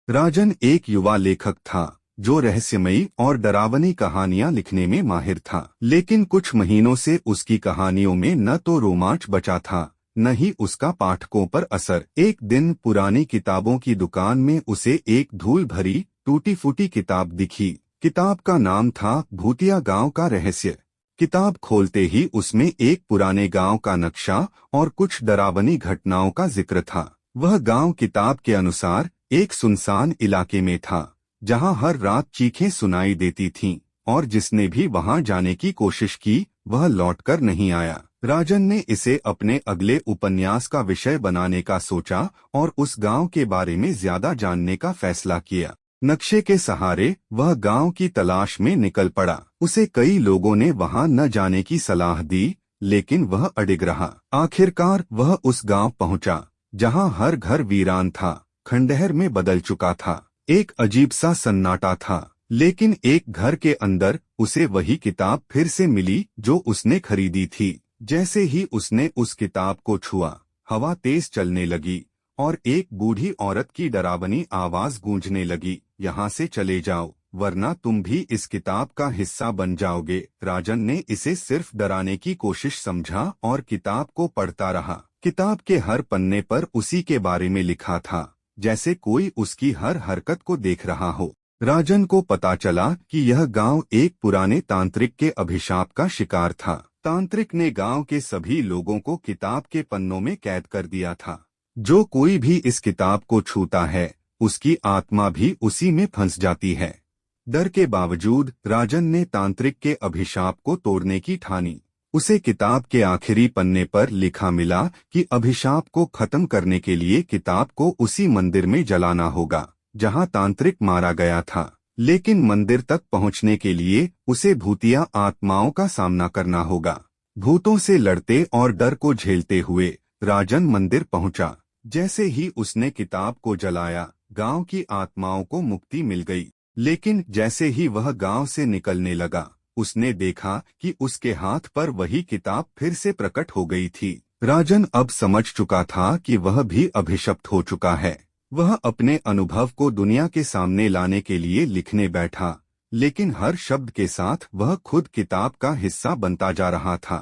राजन एक युवा लेखक था जो रहस्यमयी और डरावनी कहानियां लिखने में माहिर था। लेकिन कुछ महीनों से उसकी कहानियों में न तो रोमांच बचा था, न ही उसका पाठकों पर असर। एक दिन पुरानी किताबों की दुकान में उसे एक धूल भरी टूटी फूटी किताब दिखी। किताब का नाम था भूतिया गांव का रहस्य। किताब खोलते ही उसमें एक पुराने गांव का नक्शा और कुछ डरावनी घटनाओं का जिक्र था। वह गांव किताब के अनुसार एक सुनसान इलाके में था, जहां हर रात चीखें सुनाई देती थीं, और जिसने भी वहां जाने की कोशिश की वह लौटकर नहीं आया। राजन ने इसे अपने अगले उपन्यास का विषय बनाने का सोचा और उस गांव के बारे में ज्यादा जानने का फैसला किया। नक्शे के सहारे वह गांव की तलाश में निकल पड़ा। उसे कई लोगों ने वहां न जाने की सलाह दी, लेकिन वह अडिग रहा। आखिरकार वह उस गांव पहुंचा, जहां हर घर वीरान था, खंडहर में बदल चुका था। एक अजीब सा सन्नाटा था, लेकिन एक घर के अंदर उसे वही किताब फिर से मिली जो उसने खरीदी थी। जैसे ही उसने उस किताब को छुआ, हवा तेज चलने लगी और एक बूढ़ी औरत की डरावनी आवाज गूंजने लगी, यहाँ से चले जाओ, वरना तुम भी इस किताब का हिस्सा बन जाओगे। राजन ने इसे सिर्फ डराने की कोशिश समझा और किताब को पढ़ता रहा। किताब के हर पन्ने पर उसी के बारे में लिखा था, जैसे कोई उसकी हर हरकत को देख रहा हो। राजन को पता चला कि यह गांव एक पुराने तांत्रिक के अभिशाप का शिकार था। तांत्रिक ने गांव के सभी लोगों को किताब के पन्नों में कैद कर दिया था। जो कोई भी इस किताब को छूता है, उसकी आत्मा भी उसी में फंस जाती है। डर के बावजूद राजन ने तांत्रिक के अभिशाप को तोड़ने की ठानी। उसे किताब के आखिरी पन्ने पर लिखा मिला कि अभिशाप को खत्म करने के लिए किताब को उसी मंदिर में जलाना होगा जहां तांत्रिक मारा गया था। लेकिन मंदिर तक पहुंचने के लिए उसे भूतिया आत्माओं का सामना करना होगा। भूतों से लड़ते और डर को झेलते हुए राजन मंदिर पहुंचा। जैसे ही उसने किताब को जलाया, गांव की आत्माओं को मुक्ति मिल गई। लेकिन जैसे ही वह गांव से निकलने लगा, उसने देखा कि उसके हाथ पर वही किताब फिर से प्रकट हो गई थी। राजन अब समझ चुका था कि वह भी अभिशप्त हो चुका है। वह अपने अनुभव को दुनिया के सामने लाने के लिए लिखने बैठा, लेकिन हर शब्द के साथ वह खुद किताब का हिस्सा बनता जा रहा था।